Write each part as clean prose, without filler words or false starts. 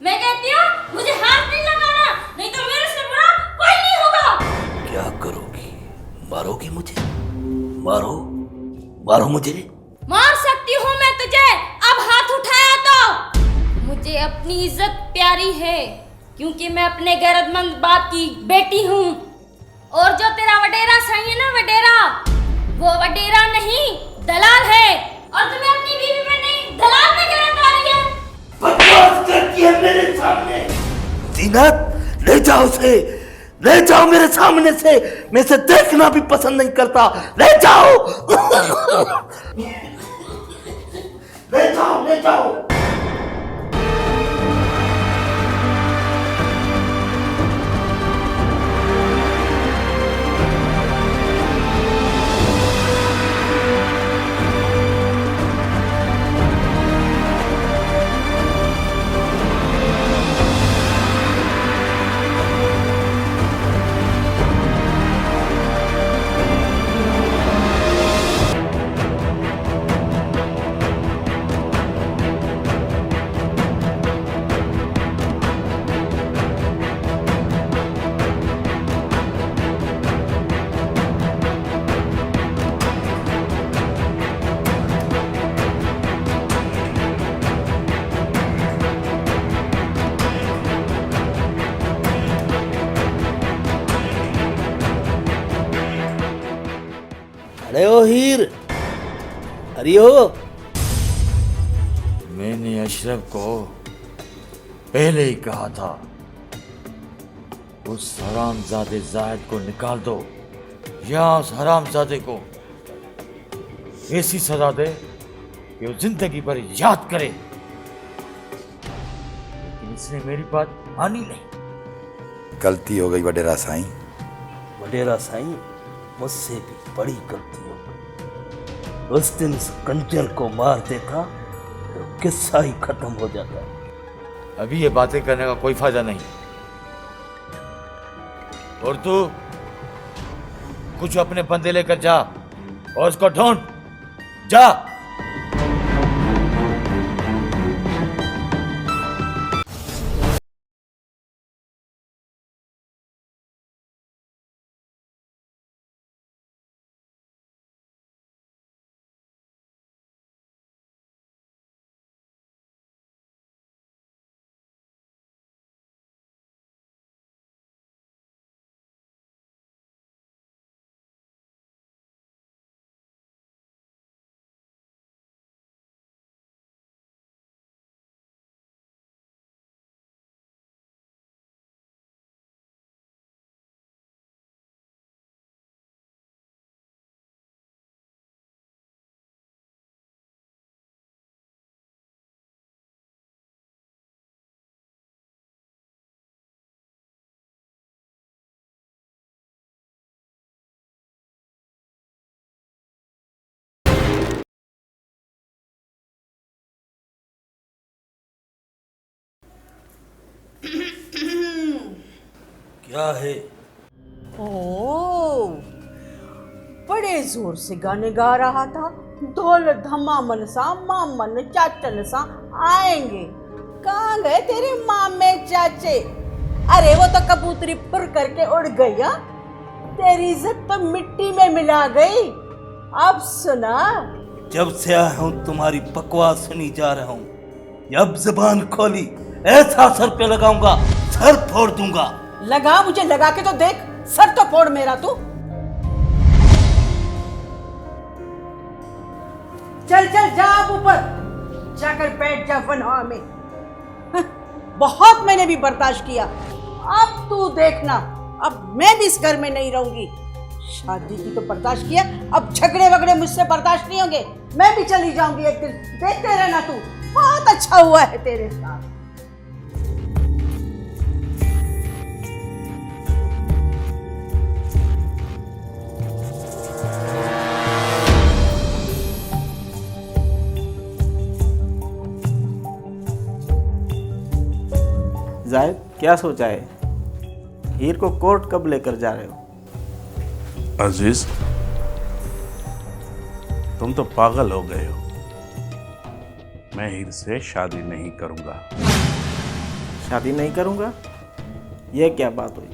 मैं कहती हूँ मुझे हाथ नहीं लगाना, नहीं तो मेरे से बुरा कोई नहीं होगा। क्या करोगी? मारोगी मुझे? मारो, मारो मुझे। मार सकती हूँ मैं तुझे, अब हाथ उठाया तो। मुझे अपनी इज्जत प्यारी है, क्योंकि मैं अपने गैरतमंद बाप की बेटी हूँ। और जो तेरा वडेरा सही है ना, वडेरा, वो वडेरा नहीं दलाल है। और तुम्हें अपनी बीवी में नहीं दलाल में गिरफ्तार है। बकवास करती है मेरे सामने। जीनत, ले जाओ उसे, ले जाओ मेरे सामने से। मैं इसे देखना भी पसंद नहीं करता। ले जाओ ले जाओ, ले जाओ। अरे ओ हीर, अरे ओ। मैंने अशरफ को पहले ही कहा था, उस हरामजादे जायद को निकाल दो, या उस हरामजादे को ऐसी सजा दे कि वो जिंदगी भर याद करे। लेकिन इसने मेरी बात मानी नहीं। गलती हो गई वडेरा साईं। वडेरा साईं, मुझसे भी बड़ी गलती हो गई। उस दिन उस कंजर को मार देता तो किस्सा ही खत्म हो जाता। अभी ये बातें करने का कोई फायदा नहीं। और तू कुछ अपने बंदे लेकर जा और उसको ढूंढ, जा। क्या है? ओ, बड़े जोर से गाने गा रहा था। ढोल धमामन सा मामन चाचन सा आएंगे। कहाँ गए तेरे मामे चाचे? अरे वो तो कबूतरी फुर करके उड़ गई। हा? तेरी इज्जत तो मिट्टी में मिला गई। अब सुना, जब से आया हूं तुम्हारी बकवास सुनी जा रहा हूं। जब जुबान खोली ऐसा सर पे लगाऊंगा, सर फोड़ दूंगा। लगा, मुझे लगा के तो देख, सर तो फोड़ मेरा तू। चल चल जा अब ऊपर जाकर बैठ जा वन हवा में। बहुत मैंने भी बर्दाश्त किया, अब तू देखना, अब मैं भी इस घर में नहीं रहूंगी। शादी की तो बर्दाश्त किया, अब झगड़े वगड़े मुझसे बर्दाश्त नहीं होंगे। मैं भी चली जाऊंगी एक दिन, देखते रहना तू। बहुत अच्छा हुआ है तेरे साथ। जायद, क्या सोचा है? हीर को कोर्ट कब लेकर जा रहे हो? अजीज, तुम तो पागल हो गए हो। मैं हीर से शादी नहीं करूंगा। शादी नहीं करूँगा? ये क्या बात हुई?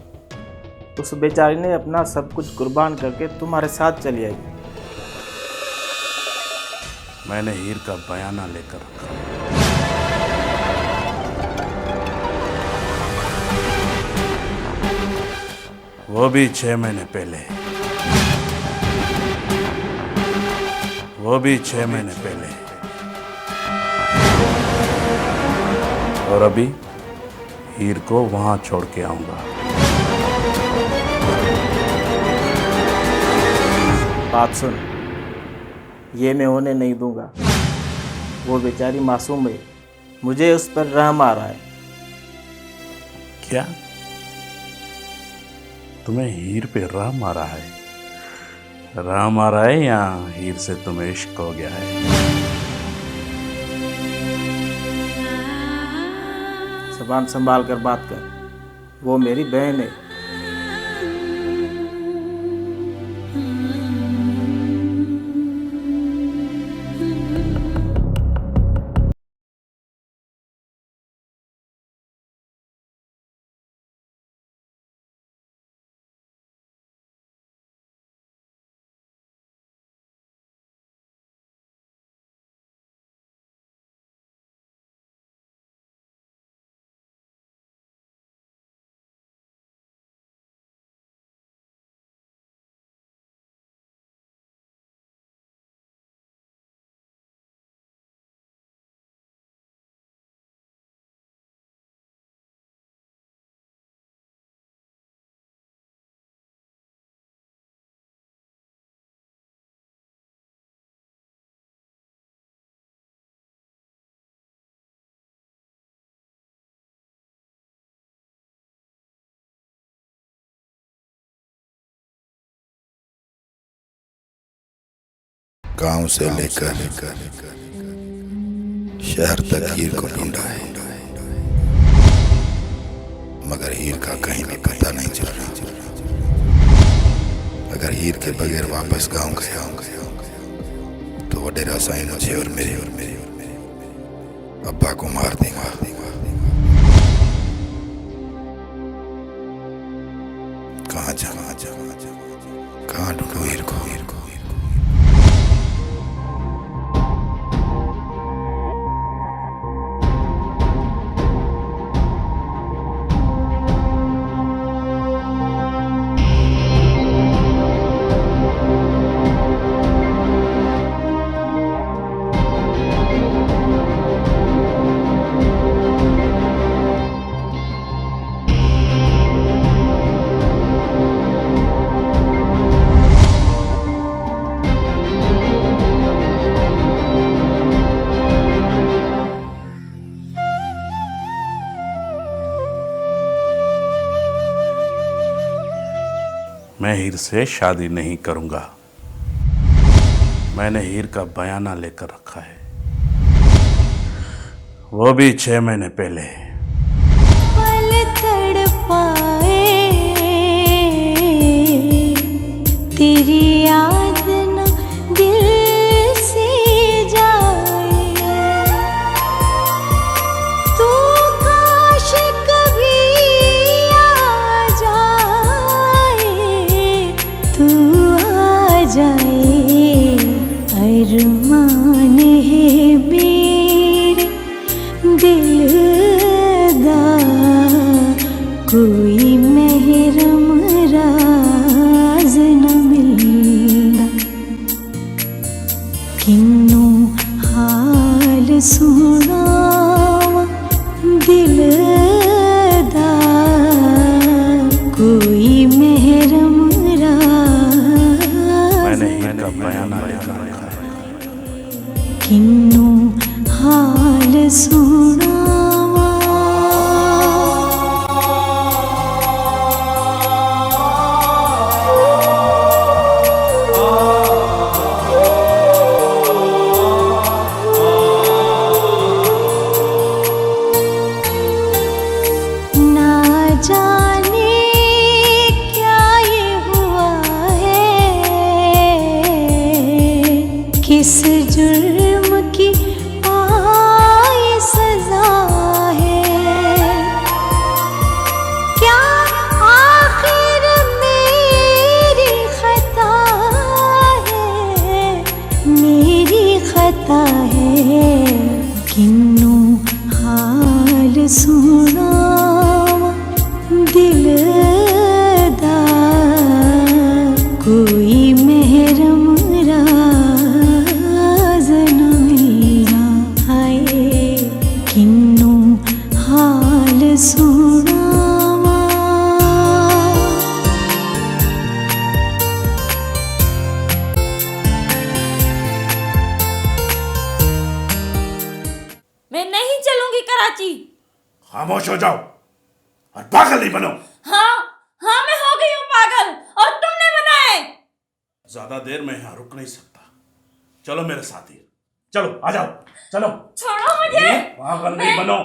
उस बेचारी ने अपना सब कुछ कुर्बान करके तुम्हारे साथ चली आई। मैंने हीर का बयाना लेकर रखा। वो भी 6 महीने पहले। वो भी 6 महीने पहले। और अभी हीर को वहां छोड़ के आऊंगा। बात सुन, ये मैं होने नहीं दूंगा। वो बेचारी मासूम है, मुझे उस पर रहम आ रहा है। क्या तुम्हें हीर पे रहम आ रहा है? रहम आ रहा है या हीर से तुम्हें इश्क हो गया है? ज़बान संभाल कर बात कर, वो मेरी बहन है। गांव से लेकर शहर तक हीर को ढूंढा है, मगर हीर का कहीं भी पता नहीं चल रहा। अगर हीर के बगैर वापस गांव गया तो वो डेरा साईं मुझे और मेरे अब्बा को मार देगा। कहाँ ढूंढूं हीर को? मैं हीर से शादी नहीं करूंगा। मैंने हीर का बयाना लेकर रखा है, वो भी 6 महीने पहले। पल तड़पाए तेरी याद न दिल से जाए, तू काश कभी आ जाए, तू आ जाए। अरमान है मेरे दिलदार, कोई महरम राज न मिलदा। किन्नू हाल सुनावा दिलदार, कोई महरम मैंने हीर का बयाना लेकर रखा है। किन्नू हाल सुनावा। ना जाने क्या ये हुआ है, किस जुर्म की आए सजा है। सुनावा दिलदार कोई महरम राज न मेरा आए किन्नू हाल सुनावा। मैं नहीं चलूंगी कराची। खामोश हो जाओ और पागल नहीं बनो। हाँ हाँ, मैं हो गई हूँ पागल और तुमने बनाए। ज्यादा देर मैं यहाँ रुक नहीं सकता, चलो मेरे साथ ही, चलो आ जाओ, चलो। छोड़ो मुझे। पागल नहीं बनो।